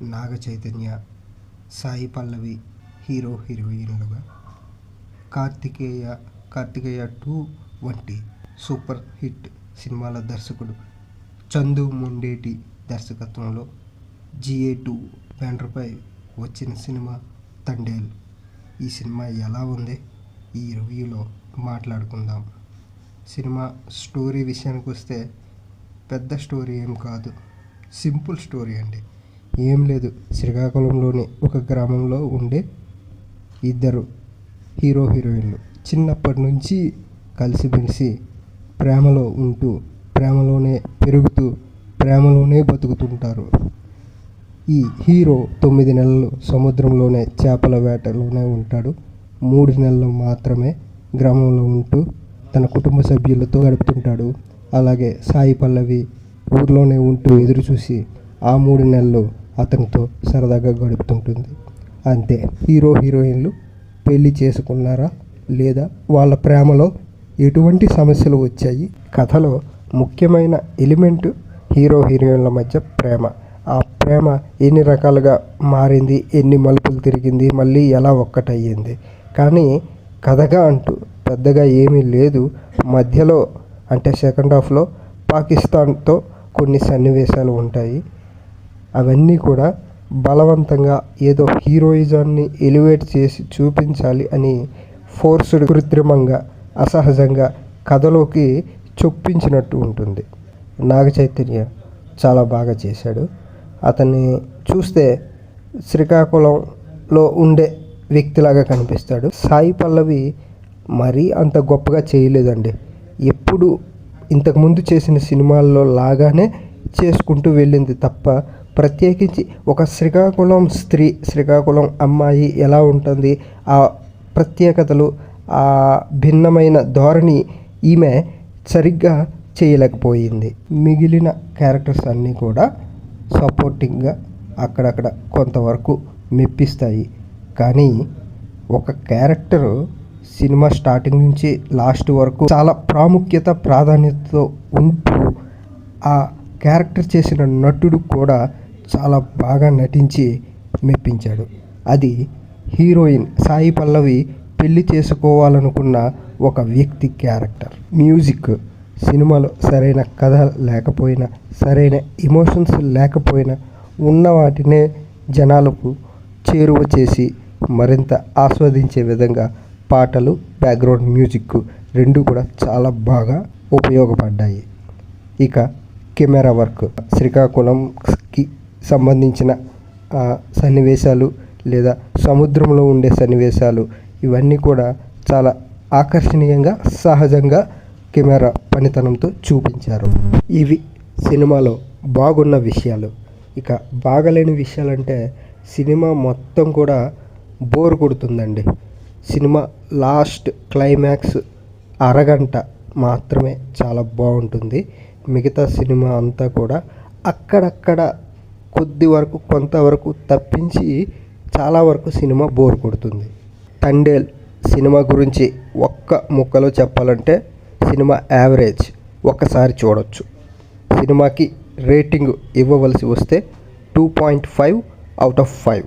Naga Chaitanya, Sai Pallavi hero హీరోయిన్లుగా, కార్తికేయ 2 వంటి super hit సినిమాల దర్శకుడు చందు మొండేటి దర్శకత్వంలో GA2 బ్యానర్పై వచ్చిన సినిమా తండేల్. ఈ సినిమా ఎలా ఉంది ఈ రివ్యూలో మాట్లాడుకుందాం. సినిమా స్టోరీ విషయానికి వస్తే పెద్ద స్టోరీ ఏం కాదు, సింపుల్ స్టోరీ అండి. ఏం లేదు, శ్రీకాకుళంలోని ఒక గ్రామంలో ఉండే ఇద్దరు హీరో హీరోయిన్లు చిన్నప్పటి నుంచి కలిసిమెలిసి ప్రేమలో ఉంటూ, ప్రేమలోనే పెరుగుతూ, ప్రేమలోనే బతుకుతుంటారు. ఈ హీరో 9 నెలలు సముద్రంలోనే చేపల వేటలోనే ఉంటాడు. 3 నెలలు మాత్రమే గ్రామంలో ఉంటూ తన కుటుంబ సభ్యులతో గడుపుతుంటాడు. అలాగే సాయి పల్లవి ఊర్లోనే ఉంటూ ఎదురు చూసి ఆ 3 నెలలు అతనితో సరదాగా గడుపుతుంటుంది. అంతే. హీరో హీరోయిన్లు పెళ్లి చేసుకున్నారా లేదా, వాళ్ళ ప్రేమలో ఎటువంటి సమస్యలు వచ్చాయి? కథలో ముఖ్యమైన ఎలిమెంట్ హీరో హీరోయిన్ల మధ్య ప్రేమ. ఆ ప్రేమ ఎన్ని రకాలుగా మారింది, ఎన్ని మలుపులు తిరిగింది, మళ్ళీ ఎలా ఒక్కటయ్యింది. కానీ కథగా అంటూ పెద్దగా ఏమీ లేదు. మధ్యలో అంటే సెకండ్ హాఫ్లో పాకిస్తాన్తో కొన్ని సన్నివేశాలు ఉంటాయి. అవన్నీ కూడా బలవంతంగా ఏదో హీరోయిజాన్ని ఎలివేట్ చేసి చూపించాలి అని ఫోర్స్డ్, కృత్రిమంగా, అసహజంగా కథలోకి చొప్పించినట్టు ఉంటుంది. నాగ చైతన్య చాలా బాగా చేశాడు. అతన్ని చూస్తే శ్రీకాకుళంలో ఉండే వ్యక్తిలాగా కనిపిస్తాడు. సాయి పల్లవి మరీ అంత గొప్పగా చేయలేదండి. ఎప్పుడు ఇంతకుముందు చేసిన సినిమాల్లో లాగానే చేసుకుంటూ వెళ్ళింది తప్ప, ప్రత్యేకించి ఒక శ్రీకాకుళం స్త్రీ, శ్రీకాకుళం అమ్మాయి ఎలా ఉంటుంది, ఆ ప్రత్యేకతలు, ఆ భిన్నమైన ధోరణి ఈమె సరిగ్గా చేయలేకపోయింది. మిగిలిన క్యారెక్టర్స్ అన్నీ కూడా సపోర్టింగ్గా అక్కడక్కడ కొంతవరకు మెప్పిస్తాయి. కానీ ఒక క్యారెక్టరు సినిమా స్టార్టింగ్ నుంచి లాస్ట్ వరకు చాలా ప్రాధాన్యతతో ఉంటూ ఆ క్యారెక్టర్ చేసిన నటుడు కూడా చాలా బాగా నటించి మెప్పించాడు. అది హీరోయిన్ సాయి పల్లవి పెళ్లి చేసుకోవాలనుకున్న ఒక వ్యక్తి క్యారెక్టర్. మ్యూజిక్, సినిమాలో సరైన కథ లేకపోయినా, సరైన ఎమోషన్స్ లేకపోయినా, ఉన్న వాటినే జనాలకు చేరువ చేసి మరింత ఆస్వాదించే విధంగా పాటలు, బ్యాక్గ్రౌండ్ మ్యూజిక్ 2 కూడా చాలా బాగా ఉపయోగపడ్డాయి. ఇక కెమెరా వర్క్, శ్రీకాకుళంకి సంబంధించిన సన్నివేశాలు లేదా సముద్రంలో ఉండే సన్నివేశాలు, ఇవన్నీ కూడా చాలా ఆకర్షణీయంగా, సహజంగా కెమెరా పనితనంతో చూపించారు. ఇవి సినిమాలో బాగున్న విషయాలు. ఇక బాగలేని విషయాలంటే సినిమా మొత్తం కూడా బోర్ కొడుతుందండి. సినిమా లాస్ట్ క్లైమాక్స్ అరగంట మాత్రమే చాలా బాగుంటుంది. మిగతా సినిమా అంతా కూడా అక్కడక్కడ కొంతవరకు తప్పించి చాలా వరకు సినిమా బోర్ కొడుతుంది. తండేల్ సినిమా గురించి ఒక్క ముక్కలో చెప్పాలంటే సినిమా యావరేజ్, ఒక్కసారి చూడొచ్చు. సినిమాకి రేటింగ్ ఇవ్వవలసి వస్తే 2.5 out of 5.